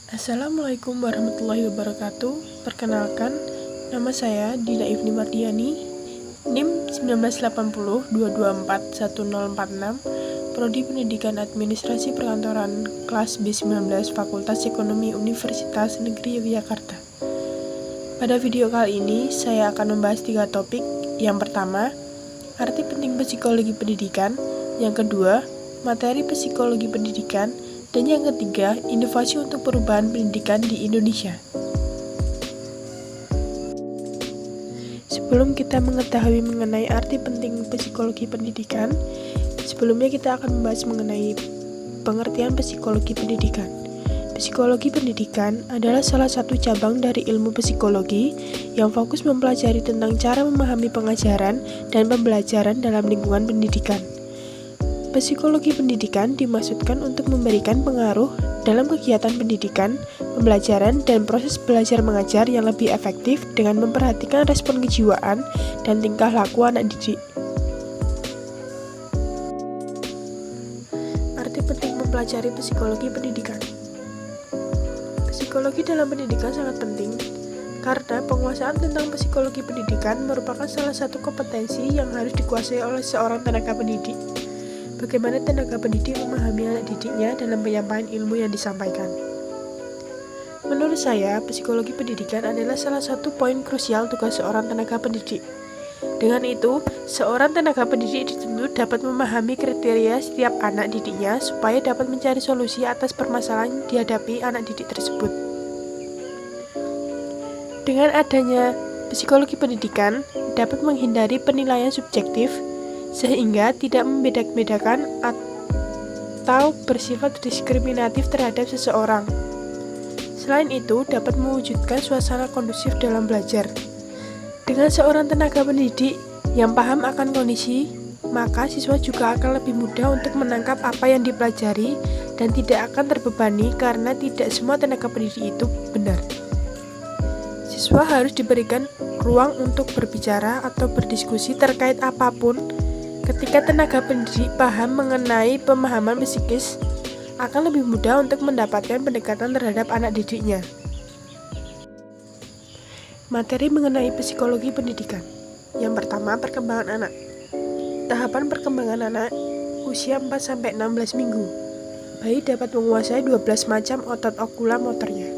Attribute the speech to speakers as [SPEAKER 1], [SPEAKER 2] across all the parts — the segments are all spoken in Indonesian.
[SPEAKER 1] Assalamualaikum warahmatullahi wabarakatuh. Perkenalkan, nama saya Dina Ifni Mardiani, NIM 1980-224-1046, Prodi Pendidikan Administrasi Perkantoran kelas B19 Fakultas Ekonomi Universitas Negeri Yogyakarta. Pada video kali ini, saya akan membahas 3 topik. Yang pertama, arti penting psikologi pendidikan. Yang kedua, materi psikologi pendidikan. Dan yang ketiga, inovasi untuk perubahan pendidikan di Indonesia. Sebelum kita mengetahui mengenai arti penting psikologi pendidikan, sebelumnya kita akan membahas mengenai pengertian psikologi pendidikan. Psikologi pendidikan adalah salah satu cabang dari ilmu psikologi yang fokus mempelajari tentang cara memahami pengajaran dan pembelajaran dalam lingkungan pendidikan. Psikologi pendidikan dimaksudkan untuk memberikan pengaruh dalam kegiatan pendidikan, pembelajaran, dan proses belajar mengajar yang lebih efektif dengan memperhatikan respon kejiwaan dan tingkah laku anak didik. Arti penting mempelajari psikologi pendidikan. Psikologi dalam pendidikan sangat penting karena penguasaan tentang psikologi pendidikan merupakan salah satu kompetensi yang harus dikuasai oleh seorang tenaga pendidik. Bagaimana tenaga pendidik memahami anak didiknya dalam penyampaian ilmu yang disampaikan. Menurut saya, psikologi pendidikan adalah salah satu poin krusial tugas seorang tenaga pendidik. Dengan itu, seorang tenaga pendidik dituntut dapat memahami kriteria setiap anak didiknya supaya dapat mencari solusi atas permasalahan yang dihadapi anak didik tersebut. Dengan adanya psikologi pendidikan, dapat menghindari penilaian subjektif, sehingga tidak membeda-bedakan atau bersifat diskriminatif terhadap seseorang. Selain itu, dapat mewujudkan suasana kondusif dalam belajar. Dengan seorang tenaga pendidik yang paham akan kondisi, maka siswa juga akan lebih mudah untuk menangkap apa yang dipelajari dan tidak akan terbebani karena tidak semua tenaga pendidik itu benar. Siswa harus diberikan ruang untuk berbicara atau berdiskusi terkait apapun. Ketika tenaga pendidik paham mengenai pemahaman psikis, akan lebih mudah untuk mendapatkan pendekatan terhadap anak didiknya. Materi mengenai psikologi pendidikan. Yang pertama, perkembangan anak. Tahapan perkembangan anak usia 4-16 minggu. Bayi dapat menguasai 12 macam otot okulomotornya.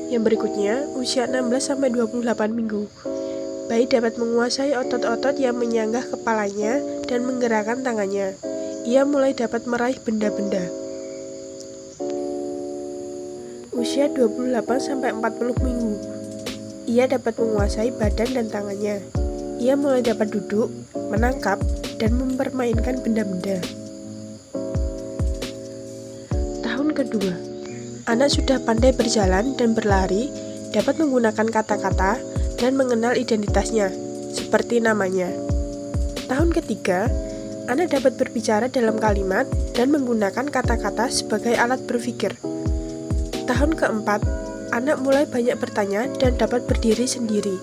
[SPEAKER 1] Yang berikutnya, usia 16-28 minggu. Bayi dapat menguasai otot-otot yang menyanggah kepalanya dan menggerakkan tangannya. Ia mulai dapat meraih benda-benda. Usia 28-40 minggu. Ia dapat menguasai badan dan tangannya. Ia mulai dapat duduk, menangkap, dan mempermainkan benda-benda. Tahun kedua. Anak sudah pandai berjalan dan berlari, dapat menggunakan kata-kata, dan mengenal identitasnya, seperti namanya. Tahun ketiga, anak dapat berbicara dalam kalimat dan menggunakan kata-kata sebagai alat berpikir. Tahun keempat, anak mulai banyak bertanya dan dapat berdiri sendiri.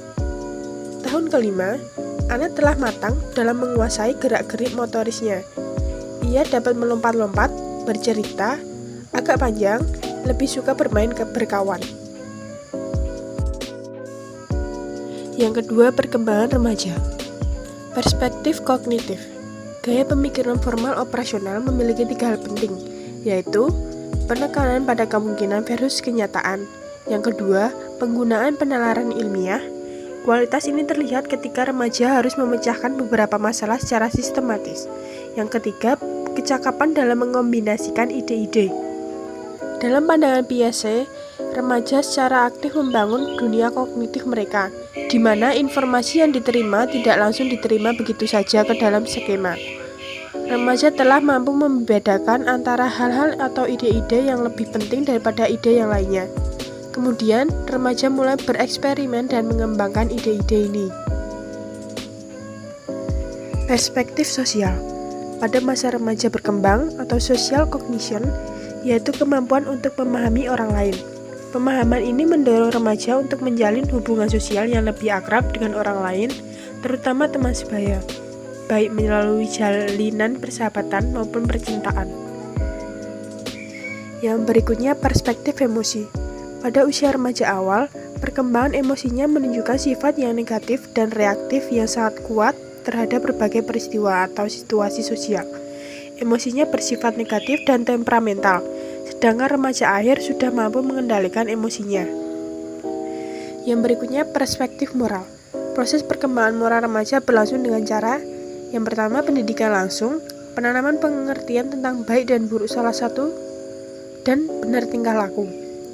[SPEAKER 1] Tahun kelima, anak telah matang dalam menguasai gerak-gerik motorisnya. Ia dapat melompat-lompat, bercerita, agak panjang, lebih suka bermain berkawan. Yang kedua, perkembangan remaja. Perspektif kognitif. Gaya pemikiran formal operasional memiliki 3 hal penting, yaitu penekanan pada kemungkinan versus kenyataan. Yang kedua, penggunaan penalaran ilmiah. Kualitas ini terlihat ketika remaja harus memecahkan beberapa masalah secara sistematis. Yang ketiga, kecakapan dalam mengombinasikan ide-ide. Dalam pandangan Piaget, remaja secara aktif membangun dunia kognitif mereka, di mana informasi yang diterima tidak langsung diterima begitu saja ke dalam skema. Remaja telah mampu membedakan antara hal-hal atau ide-ide yang lebih penting daripada ide yang lainnya. Kemudian, remaja mulai bereksperimen dan mengembangkan ide-ide ini. Perspektif sosial. Pada masa remaja berkembang atau social cognition, yaitu kemampuan untuk memahami orang lain. Pemahaman ini mendorong remaja untuk menjalin hubungan sosial yang lebih akrab dengan orang lain, terutama teman sebaya, baik melalui jalinan persahabatan maupun percintaan. Yang berikutnya perspektif emosi. Pada usia remaja awal, perkembangan emosinya menunjukkan sifat yang negatif dan reaktif yang sangat kuat terhadap berbagai peristiwa atau situasi sosial. Emosinya bersifat negatif dan temperamental, sedangkan remaja akhir sudah mampu mengendalikan emosinya. Yang berikutnya perspektif moral. Proses perkembangan moral remaja berlangsung dengan cara yang pertama pendidikan langsung, penanaman pengertian tentang baik dan buruk salah satu dan benar tingkah laku.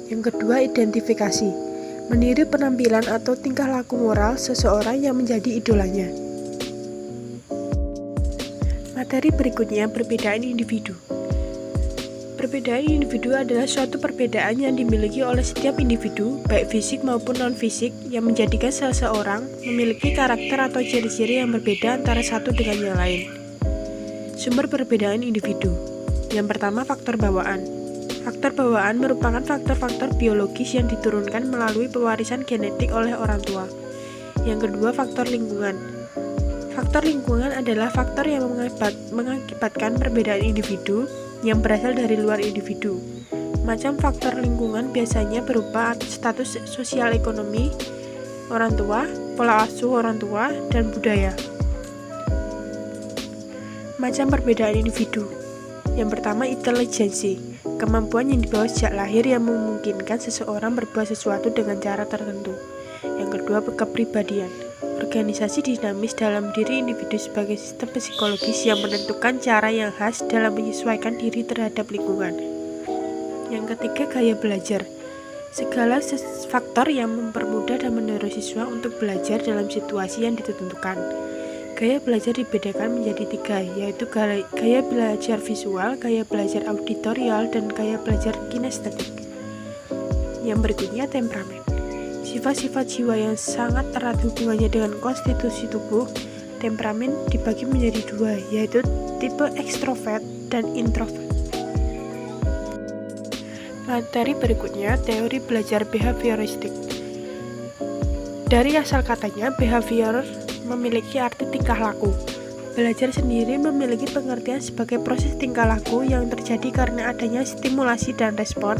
[SPEAKER 1] Yang kedua identifikasi, meniru penampilan atau tingkah laku moral seseorang yang menjadi idolanya. Materi berikutnya perbedaan individu. Perbedaan individu adalah suatu perbedaan yang dimiliki oleh setiap individu, baik fisik maupun non-fisik, yang menjadikan seseorang memiliki karakter atau ciri-ciri yang berbeda antara satu dengan yang lain. Sumber perbedaan individu. Yang pertama, faktor bawaan. Faktor bawaan merupakan faktor-faktor biologis yang diturunkan melalui pewarisan genetik oleh orang tua. Yang kedua, faktor lingkungan. Faktor lingkungan adalah faktor yang mengakibatkan perbedaan individu yang berasal dari luar individu. Macam faktor lingkungan biasanya berupa status sosial ekonomi orang tua, pola asuh orang tua, dan budaya. Macam perbedaan individu. Yang pertama, intelijensi, kemampuan yang dibawa sejak lahir yang memungkinkan seseorang berbuat sesuatu dengan cara tertentu. Yang kedua, kepribadian, organisasi dinamis dalam diri individu sebagai sistem psikologis yang menentukan cara yang khas dalam menyesuaikan diri terhadap lingkungan. Yang ketiga, gaya belajar, segala faktor yang mempermudah dan mendorong siswa untuk belajar dalam situasi yang ditentukan. Gaya belajar dibedakan menjadi tiga, yaitu gaya belajar visual, gaya belajar auditorial, dan gaya belajar kinestetik. Yang berikutnya temperamen. Sifat-sifat jiwa yang sangat erat hubungannya dengan konstitusi tubuh. Temperamen dibagi menjadi dua, yaitu tipe ekstrovert dan introvert. Materi berikutnya teori belajar behavioristik. Dari asal katanya, behavior memiliki arti tingkah laku. Belajar sendiri memiliki pengertian sebagai proses tingkah laku yang terjadi karena adanya stimulasi dan respon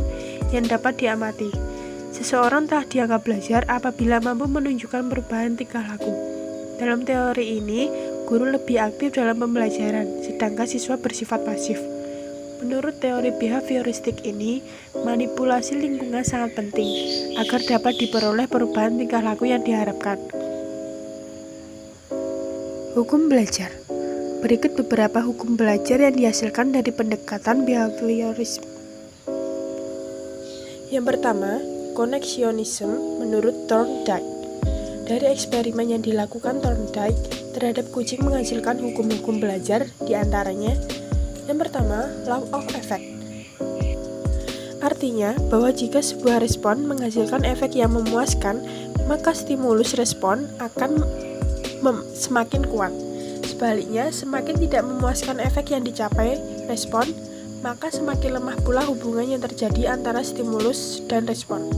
[SPEAKER 1] yang dapat diamati. Seseorang telah dianggap belajar apabila mampu menunjukkan perubahan tingkah laku. Dalam teori ini, guru lebih aktif dalam pembelajaran, sedangkan siswa bersifat pasif. Menurut teori behavioristik ini, manipulasi lingkungan sangat penting agar dapat diperoleh perubahan tingkah laku yang diharapkan. Hukum belajar. Berikut beberapa hukum belajar yang dihasilkan dari pendekatan behaviorisme. Yang pertama, koneksionisme menurut Thorndike. Dari eksperimen yang dilakukan Thorndike terhadap kucing menghasilkan hukum-hukum belajar, diantaranya yang pertama, law of effect. Artinya bahwa jika sebuah respon menghasilkan efek yang memuaskan, maka stimulus respon akan semakin kuat. Sebaliknya, semakin tidak memuaskan efek yang dicapai respon, maka semakin lemah pula hubungan yang terjadi antara stimulus dan respon.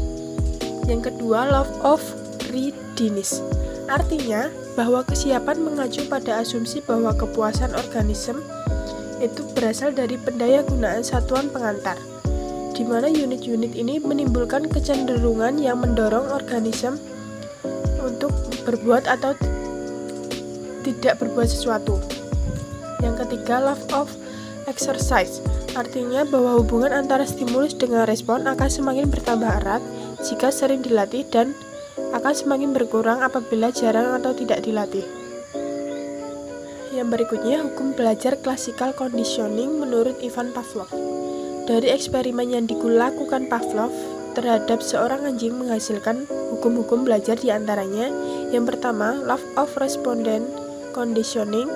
[SPEAKER 1] Yang kedua, law of readiness. Artinya bahwa kesiapan mengacu pada asumsi bahwa kepuasan organisme itu berasal dari pendayagunaan satuan pengantar, di mana unit-unit ini menimbulkan kecenderungan yang mendorong organisme untuk berbuat atau tidak berbuat sesuatu. Yang ketiga, law of exercise. Artinya bahwa hubungan antara stimulus dengan respon akan semakin bertambah erat jika sering dilatih dan akan semakin berkurang apabila jarang atau tidak dilatih. Yang berikutnya, hukum belajar classical conditioning menurut Ivan Pavlov. Dari eksperimen yang dilakukan Pavlov terhadap seorang anjing menghasilkan hukum-hukum belajar diantaranya yang pertama, law of respondent conditioning,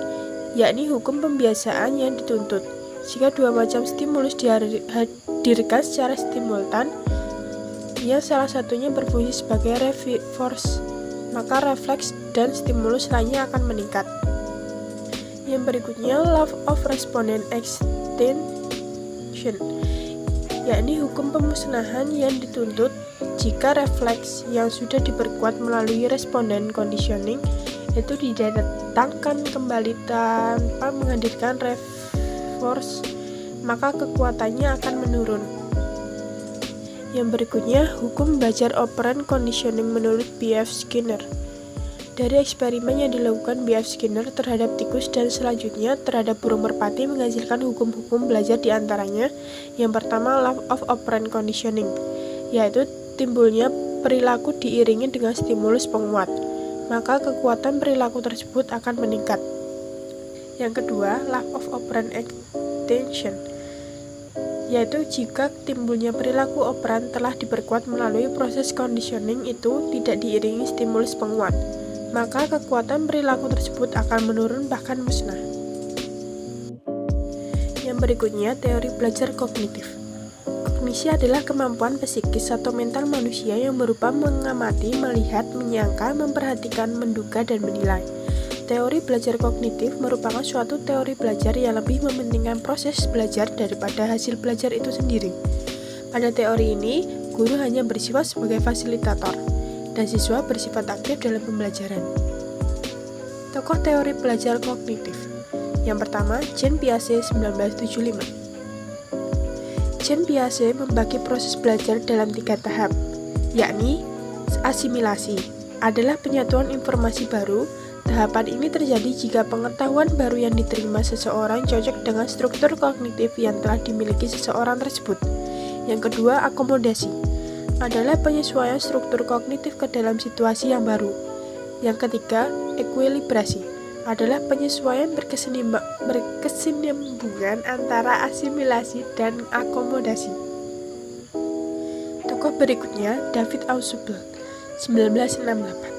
[SPEAKER 1] yakni hukum pembiasaan yang dituntut. Jika dua macam stimulus dihadirkan secara simultan, yang salah satunya berfungsi sebagai reinforce, maka refleks dan stimulus lainnya akan meningkat. Yang berikutnya, law of respondent extinction, yakni hukum pemusnahan yang dituntut jika refleks yang sudah diperkuat melalui respondent conditioning itu didatangkan kembali tanpa menghadirkan reinforce, maka kekuatannya akan menurun. Yang berikutnya, hukum belajar operant conditioning menurut B.F. Skinner. Dari eksperimen yang dilakukan B.F. Skinner terhadap tikus dan selanjutnya terhadap burung merpati menghasilkan hukum-hukum belajar diantaranya. Yang pertama, law of operant conditioning, yaitu timbulnya perilaku diiringi dengan stimulus penguat, maka kekuatan perilaku tersebut akan meningkat. Yang kedua, law of operant extension, yaitu jika timbulnya perilaku operan telah diperkuat melalui proses conditioning itu tidak diiringi stimulus penguat, maka kekuatan perilaku tersebut akan menurun bahkan musnah. Yang berikutnya, teori belajar kognitif. Kognisi adalah kemampuan psikis atau mental manusia yang berupa mengamati, melihat, menyangka, memperhatikan, menduga, dan menilai. Teori belajar kognitif merupakan suatu teori belajar yang lebih mementingkan proses belajar daripada hasil belajar itu sendiri. Pada teori ini, guru hanya bersifat sebagai fasilitator, dan siswa bersifat aktif dalam pembelajaran. Tokoh teori belajar kognitif. Yang pertama, Jean Piaget 1975. Jean Piaget membagi proses belajar dalam 3 tahap, yakni asimilasi, adalah penyatuan informasi baru. Tahapan ini terjadi jika pengetahuan baru yang diterima seseorang cocok dengan struktur kognitif yang telah dimiliki seseorang tersebut. Yang kedua, akomodasi, adalah penyesuaian struktur kognitif ke dalam situasi yang baru. Yang ketiga, ekuilibrasi, adalah penyesuaian berkesinambungan antara asimilasi dan akomodasi. Tokoh berikutnya, David Ausubel, 1968.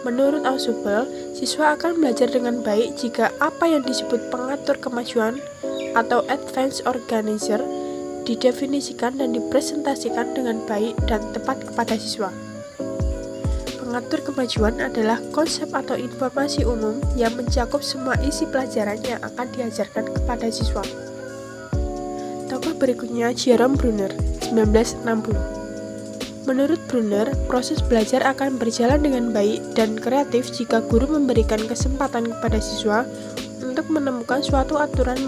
[SPEAKER 1] Menurut Ausubel, siswa akan belajar dengan baik jika apa yang disebut pengatur kemajuan atau advanced organizer didefinisikan dan dipresentasikan dengan baik dan tepat kepada siswa. Pengatur kemajuan adalah konsep atau informasi umum yang mencakup semua isi pelajaran yang akan diajarkan kepada siswa. Tokoh berikutnya, Jerome Bruner, 1960. Menurut Bruner, proses belajar akan berjalan dengan baik dan kreatif jika guru memberikan kesempatan kepada siswa untuk menemukan suatu aturan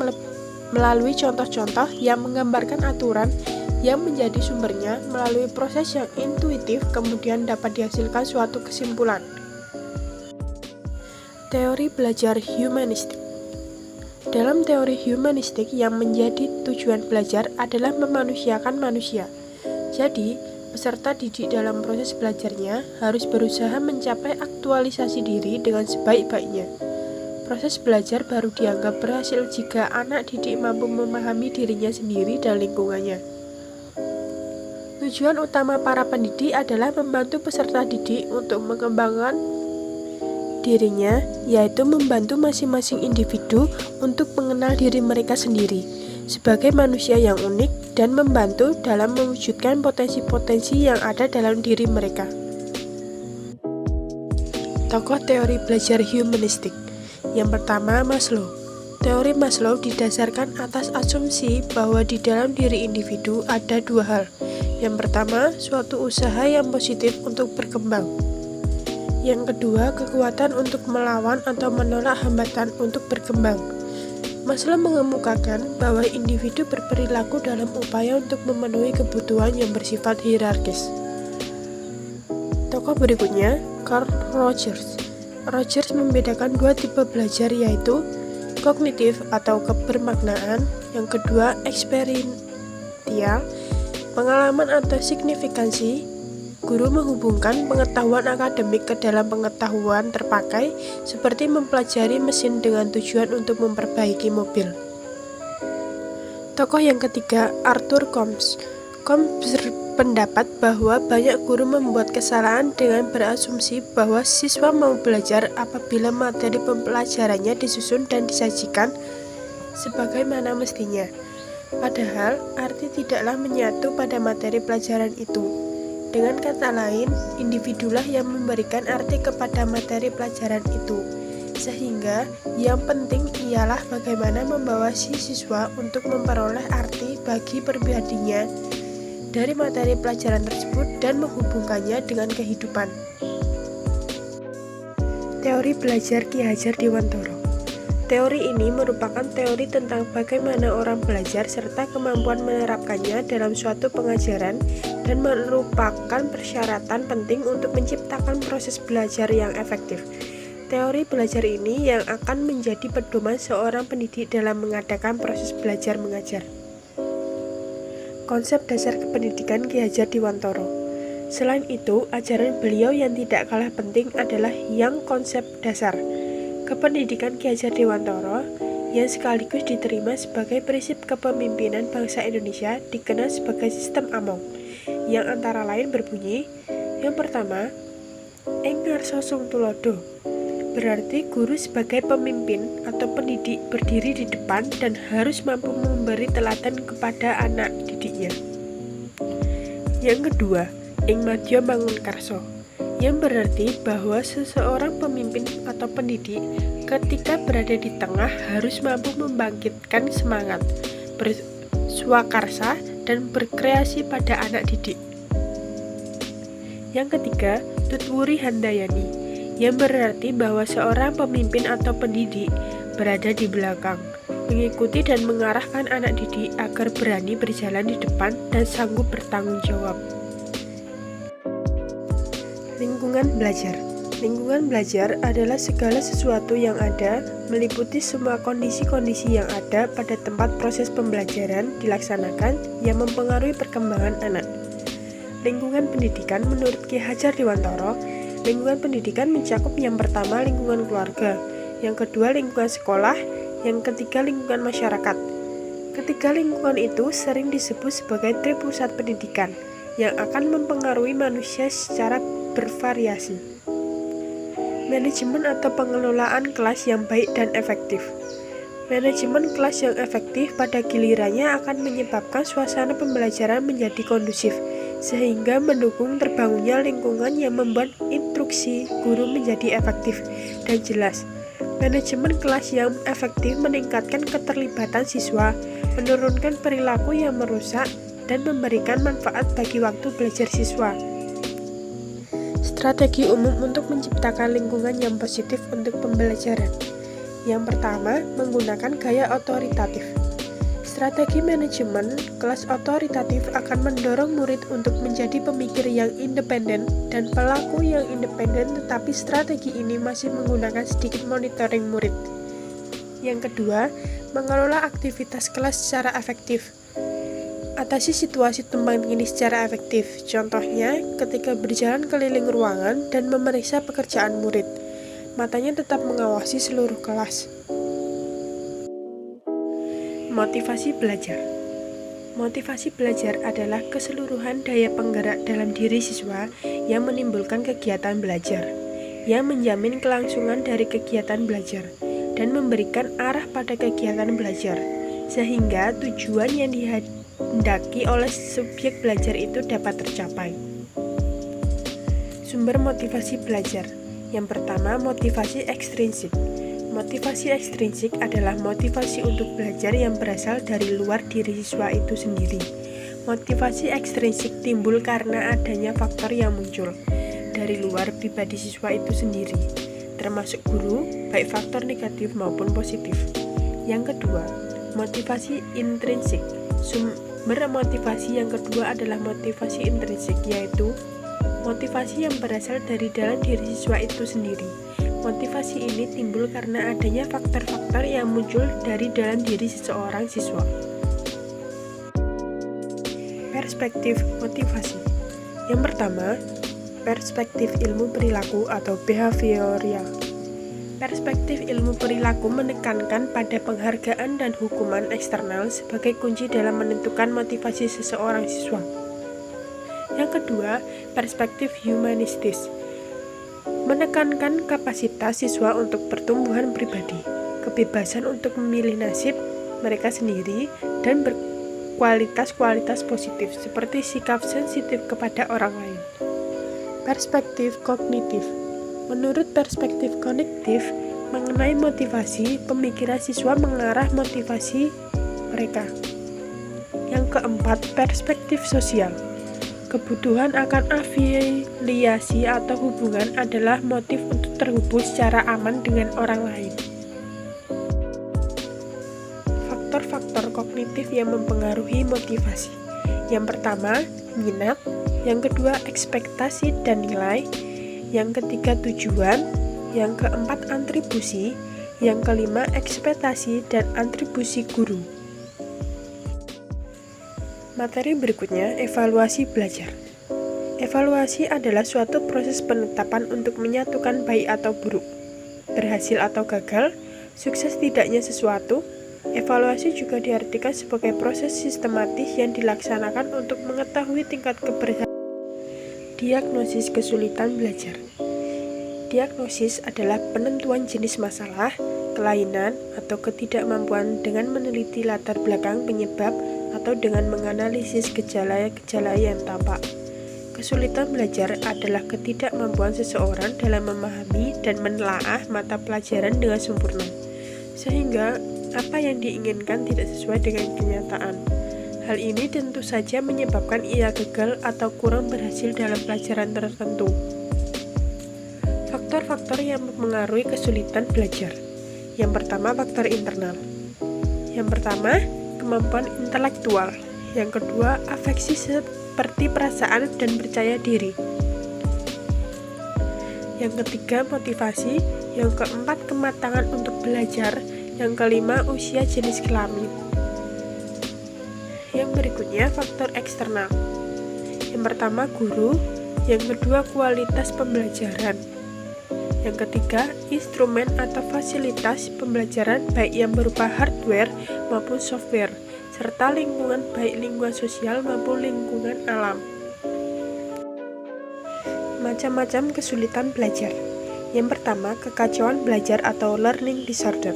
[SPEAKER 1] melalui contoh-contoh yang menggambarkan aturan yang menjadi sumbernya melalui proses yang intuitif, kemudian dapat dihasilkan suatu kesimpulan. Teori belajar humanistik. Dalam teori humanistik, yang menjadi tujuan belajar adalah memanusiakan manusia. Jadi, peserta didik dalam proses belajarnya harus berusaha mencapai aktualisasi diri dengan sebaik-baiknya. Proses belajar baru dianggap berhasil jika anak didik mampu memahami dirinya sendiri dan lingkungannya. Tujuan utama para pendidik adalah membantu peserta didik untuk mengembangkan dirinya, yaitu membantu masing-masing individu untuk mengenal diri mereka sendiri sebagai manusia yang unik dan membantu dalam mewujudkan potensi-potensi yang ada dalam diri mereka. Tokoh teori belajar humanistik. Yang pertama, Maslow. Teori Maslow didasarkan atas asumsi bahwa di dalam diri individu ada 2 hal. Yang pertama, suatu usaha yang positif untuk berkembang. Yang kedua, kekuatan untuk melawan atau menolak hambatan untuk berkembang. Maslow mengemukakan bahwa individu berperilaku dalam upaya untuk memenuhi kebutuhan yang bersifat hierarkis. Tokoh berikutnya, Carl Rogers. Rogers membedakan 2 tipe belajar, yaitu kognitif atau kebermaknaan, yang kedua eksperiential, pengalaman atau signifikansi. Guru menghubungkan pengetahuan akademik ke dalam pengetahuan terpakai, seperti mempelajari mesin dengan tujuan untuk memperbaiki mobil. Tokoh yang ketiga, Arthur Combs. Combs berpendapat bahwa banyak guru membuat kesalahan dengan berasumsi bahwa siswa mau belajar apabila materi pembelajarannya disusun dan disajikan sebagaimana mestinya. Padahal, arti tidaklah menyatu pada materi pelajaran itu. Dengan kata lain, individulah yang memberikan arti kepada materi pelajaran itu, sehingga yang penting ialah bagaimana membawa si siswa untuk memperoleh arti bagi pribadinya dari materi pelajaran tersebut dan menghubungkannya dengan kehidupan. Teori belajar Ki Hajar Dewantara. Teori ini merupakan teori tentang bagaimana orang belajar serta kemampuan menerapkannya dalam suatu pengajaran dan merupakan persyaratan penting untuk menciptakan proses belajar yang efektif. Teori belajar ini yang akan menjadi pedoman seorang pendidik dalam mengadakan proses belajar mengajar. Konsep dasar kependidikan Ki Hajar Dewantara. Selain itu, ajaran beliau yang tidak kalah penting adalah yang konsep dasar kependidikan Ki Hajar Dewantara yang sekaligus diterima sebagai prinsip kepemimpinan bangsa Indonesia dikenal sebagai sistem Among, yang antara lain berbunyi, yang pertama, ing ngarsa sung tulodo, berarti guru sebagai pemimpin atau pendidik berdiri di depan dan harus mampu memberi teladan kepada anak didiknya. Yang kedua, ing madya mangun karso, yang berarti bahwa seseorang pemimpin atau pendidik ketika berada di tengah harus mampu membangkitkan semangat, berswakarsa, dan berkreasi pada anak didik. Yang ketiga, tutwuri handayani, yang berarti bahwa seorang pemimpin atau pendidik berada di belakang, mengikuti dan mengarahkan anak didik agar berani berjalan di depan dan sanggup bertanggung jawab. Lingkungan belajar. Lingkungan belajar adalah segala sesuatu yang ada, meliputi semua kondisi-kondisi yang ada pada tempat proses pembelajaran dilaksanakan yang mempengaruhi perkembangan anak. Lingkungan pendidikan menurut Ki Hajar Dewantara, lingkungan pendidikan mencakup yang pertama lingkungan keluarga, yang kedua lingkungan sekolah, yang ketiga lingkungan masyarakat. Ketiga lingkungan itu sering disebut sebagai tripusat pendidikan, yang akan mempengaruhi manusia secara bervariasi. Manajemen atau pengelolaan kelas yang baik dan efektif. Manajemen kelas yang efektif pada gilirannya akan menyebabkan suasana pembelajaran menjadi kondusif, sehingga mendukung terbangunnya lingkungan yang membuat instruksi guru menjadi efektif dan jelas. Manajemen kelas yang efektif meningkatkan keterlibatan siswa, menurunkan perilaku yang merusak, dan memberikan manfaat bagi waktu belajar siswa. Strategi umum untuk menciptakan lingkungan yang positif untuk pembelajaran. Yang pertama, menggunakan gaya otoritatif. Strategi manajemen kelas otoritatif akan mendorong murid untuk menjadi pemikir yang independen dan pelaku yang independen, tetapi strategi ini masih menggunakan sedikit monitoring murid. Yang kedua, mengelola aktivitas kelas secara efektif. Atasi situasi tumpang tindih secara efektif, contohnya ketika berjalan keliling ruangan dan memeriksa pekerjaan murid. Matanya tetap mengawasi seluruh kelas. Motivasi belajar. Motivasi belajar adalah keseluruhan daya penggerak dalam diri siswa yang menimbulkan kegiatan belajar, yang menjamin kelangsungan dari kegiatan belajar, dan memberikan arah pada kegiatan belajar, sehingga tujuan yang dihendaki oleh subjek belajar itu dapat tercapai. Sumber motivasi belajar. Yang pertama, motivasi ekstrinsik. Motivasi ekstrinsik adalah motivasi untuk belajar yang berasal dari luar diri siswa itu sendiri. Motivasi ekstrinsik timbul karena adanya faktor yang muncul dari luar pribadi siswa itu sendiri, termasuk guru, baik faktor negatif maupun positif. Yang kedua, motivasi intrinsik. Sumber motivasi yang kedua adalah motivasi intrinsik, yaitu motivasi yang berasal dari dalam diri siswa itu sendiri. Motivasi ini timbul karena adanya faktor-faktor yang muncul dari dalam diri seseorang siswa. Perspektif motivasi. Yang pertama, perspektif ilmu perilaku atau behavioral. Perspektif ilmu perilaku menekankan pada penghargaan dan hukuman eksternal sebagai kunci dalam menentukan motivasi seseorang siswa. Yang kedua, perspektif humanistis menekankan kapasitas siswa untuk pertumbuhan pribadi, kebebasan untuk memilih nasib mereka sendiri, dan berkualitas-kualitas positif seperti sikap sensitif kepada orang lain. Perspektif kognitif. Menurut perspektif kognitif mengenai motivasi, pemikiran siswa mengarah motivasi mereka. Yang keempat, perspektif sosial. Kebutuhan akan afiliasi atau hubungan adalah motif untuk terhubung secara aman dengan orang lain. kognitif yang mempengaruhi motivasi. Yang pertama, minat. Yang kedua, ekspektasi dan nilai. Yang ketiga, tujuan. Yang keempat, atribusi. Yang kelima, ekspektasi dan atribusi guru. Materi berikutnya, evaluasi belajar. Evaluasi adalah suatu proses penetapan untuk menyatukan baik atau buruk, berhasil atau gagal, sukses tidaknya sesuatu. Evaluasi juga diartikan sebagai proses sistematis yang dilaksanakan untuk mengetahui tingkat keberhasilan. Diagnosis kesulitan belajar. Diagnosis adalah penentuan jenis masalah, kelainan, atau ketidakmampuan dengan meneliti latar belakang penyebab atau dengan menganalisis gejala-gejala yang tampak. Kesulitan belajar adalah ketidakmampuan seseorang dalam memahami dan menelaah mata pelajaran dengan sempurna, sehingga apa yang diinginkan tidak sesuai dengan kenyataan. Hal ini tentu saja menyebabkan ia gagal atau kurang berhasil dalam pelajaran tertentu. Faktor-faktor yang mempengaruhi kesulitan belajar. Yang pertama, faktor internal. Yang pertama, kemampuan intelektual. Yang kedua, afeksi seperti perasaan dan percaya diri. Yang ketiga, motivasi. Yang keempat, kematangan untuk belajar. Yang kelima, usia jenis kelamin. Yang berikutnya, faktor eksternal. Yang pertama, guru. Yang kedua, kualitas pembelajaran. Yang ketiga, instrumen atau fasilitas pembelajaran baik yang berupa hardware maupun software, serta lingkungan baik lingkungan sosial maupun lingkungan alam. Macam-macam kesulitan belajar. Yang pertama, kekacauan belajar atau learning disorder,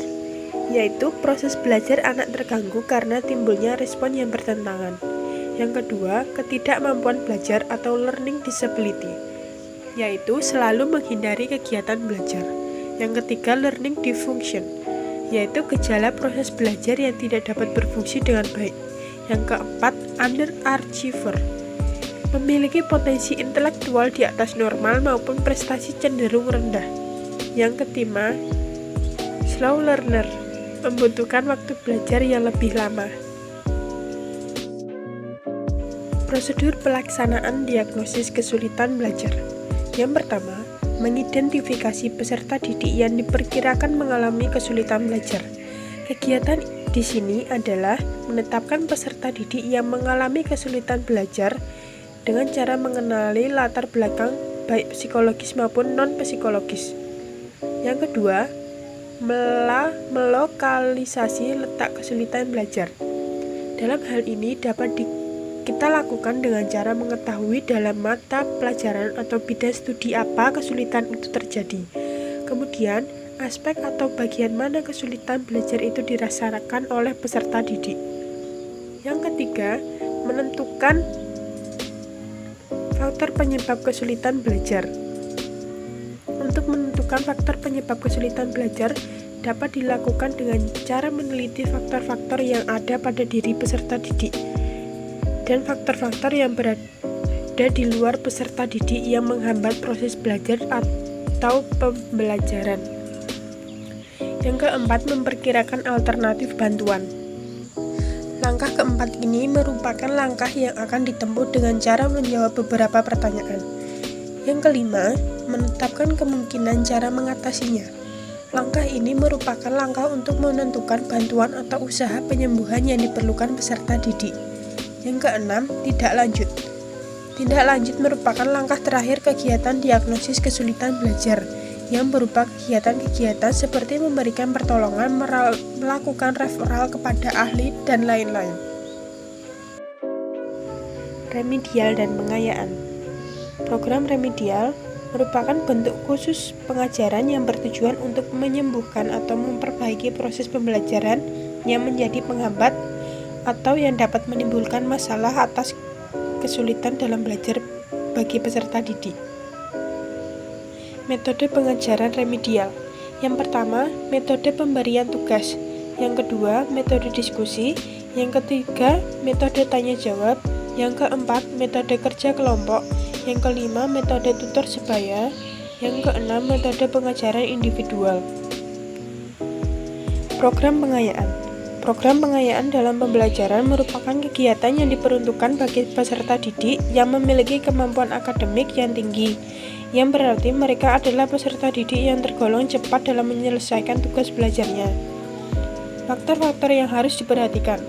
[SPEAKER 1] yaitu proses belajar anak terganggu karena timbulnya respon yang bertentangan. Yang kedua, ketidakmampuan belajar atau learning disability, yaitu selalu menghindari kegiatan belajar. Yang ketiga, learning dysfunction, yaitu gejala proses belajar yang tidak dapat berfungsi dengan baik. Yang keempat, underachiever, memiliki potensi intelektual di atas normal maupun prestasi cenderung rendah. Yang kelima, slow learner, membutuhkan waktu belajar yang lebih lama. Prosedur pelaksanaan diagnosis kesulitan belajar. Yang pertama, mengidentifikasi peserta didik yang diperkirakan mengalami kesulitan belajar. Kegiatan di sini adalah menetapkan peserta didik yang mengalami kesulitan belajar dengan cara mengenali latar belakang baik psikologis maupun non-psikologis. Yang kedua, melokalisasi letak kesulitan belajar. Dalam hal ini dapat kita lakukan dengan cara mengetahui dalam mata pelajaran atau bidang studi apa kesulitan itu terjadi. Kemudian, aspek atau bagian mana kesulitan belajar itu dirasakan oleh peserta didik. Yang ketiga, menentukan faktor penyebab kesulitan belajar. Untuk menentukan faktor penyebab kesulitan belajar dapat dilakukan dengan cara meneliti faktor-faktor yang ada pada diri peserta didik dan faktor-faktor yang berada di luar peserta didik yang menghambat proses belajar atau pembelajaran. Yang keempat, memperkirakan alternatif bantuan. Langkah keempat ini merupakan langkah yang akan ditempuh dengan cara menjawab beberapa pertanyaan. Yang kelima, menetapkan kemungkinan cara mengatasinya. Langkah ini merupakan langkah untuk menentukan bantuan atau usaha penyembuhan yang diperlukan peserta didik. Yang keenam, tindak lanjut. Tindak lanjut merupakan langkah terakhir kegiatan diagnosis kesulitan belajar yang berupa kegiatan-kegiatan seperti memberikan pertolongan, melakukan referral kepada ahli, dan lain-lain. Remedial dan pengayaan. Program remedial merupakan bentuk khusus pengajaran yang bertujuan untuk menyembuhkan atau memperbaiki proses pembelajaran yang menjadi penghambat atau yang dapat menimbulkan masalah atas kesulitan dalam belajar bagi peserta didik. Metode pengajaran remedial. Yang pertama, metode pemberian tugas. Yang kedua, metode diskusi. Yang ketiga, metode tanya jawab. Yang keempat, metode kerja kelompok. Yang kelima, metode tutor sebaya. Yang keenam, metode pengajaran individual. Program pengayaan. Program pengayaan dalam pembelajaran merupakan kegiatan yang diperuntukkan bagi peserta didik yang memiliki kemampuan akademik yang tinggi, yang berarti mereka adalah peserta didik yang tergolong cepat dalam menyelesaikan tugas belajarnya. Faktor-faktor yang harus diperhatikan: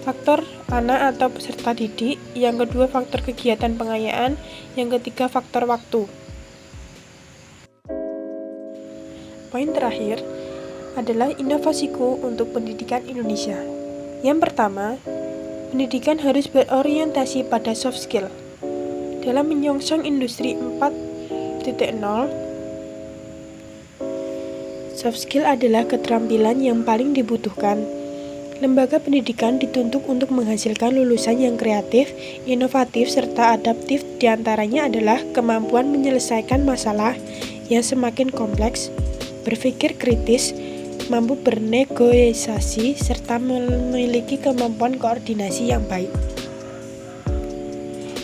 [SPEAKER 1] faktor anak atau peserta didik, yang kedua faktor kegiatan pengayaan, yang ketiga faktor waktu. Poin terakhir adalah inovasiku untuk pendidikan Indonesia. Yang pertama, pendidikan harus berorientasi pada soft skill. Dalam menyongsong industri 4.0, soft skill adalah keterampilan yang paling dibutuhkan. Lembaga pendidikan dituntut untuk menghasilkan lulusan yang kreatif, inovatif, serta adaptif. Di antaranya adalah kemampuan menyelesaikan masalah yang semakin kompleks, berpikir kritis, mampu bernegosiasi, serta memiliki kemampuan koordinasi yang baik.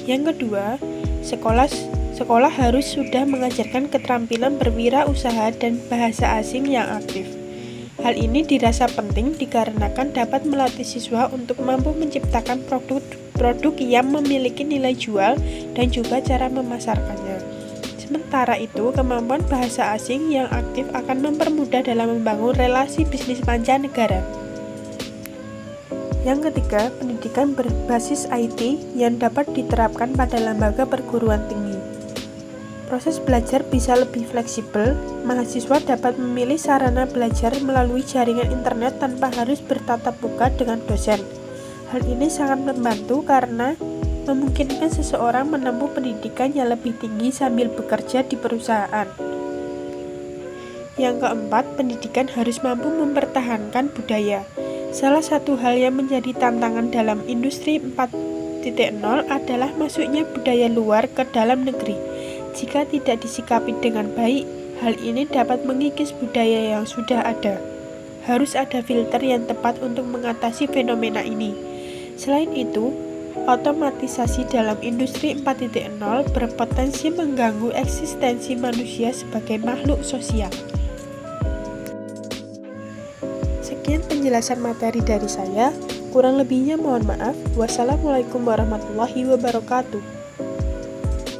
[SPEAKER 1] Yang kedua, sekolah harus sudah mengajarkan keterampilan berwirausaha dan bahasa asing yang aktif. Hal ini dirasa penting dikarenakan dapat melatih siswa untuk mampu menciptakan produk yang memiliki nilai jual dan juga cara memasarkannya. Sementara itu, kemampuan bahasa asing yang aktif akan mempermudah dalam membangun relasi bisnis mancanegara. Yang ketiga, pendidikan berbasis IT yang dapat diterapkan pada lembaga perguruan tinggi. Proses belajar bisa lebih fleksibel, mahasiswa dapat memilih sarana belajar melalui jaringan internet tanpa harus bertatap muka dengan dosen. Hal ini sangat membantu karena memungkinkan seseorang menempuh pendidikan yang lebih tinggi sambil bekerja di perusahaan. Yang keempat, pendidikan harus mampu mempertahankan budaya. Salah satu hal yang menjadi tantangan dalam industri 4.0 adalah masuknya budaya luar ke dalam negeri. Jika tidak disikapi dengan baik, hal ini dapat mengikis budaya yang sudah ada. Harus ada filter yang tepat untuk mengatasi fenomena ini. Selain itu, otomatisasi dalam industri 4.0 berpotensi mengganggu eksistensi manusia sebagai makhluk sosial. Sekian penjelasan materi dari saya, kurang lebihnya mohon maaf. Wassalamualaikum warahmatullahi wabarakatuh.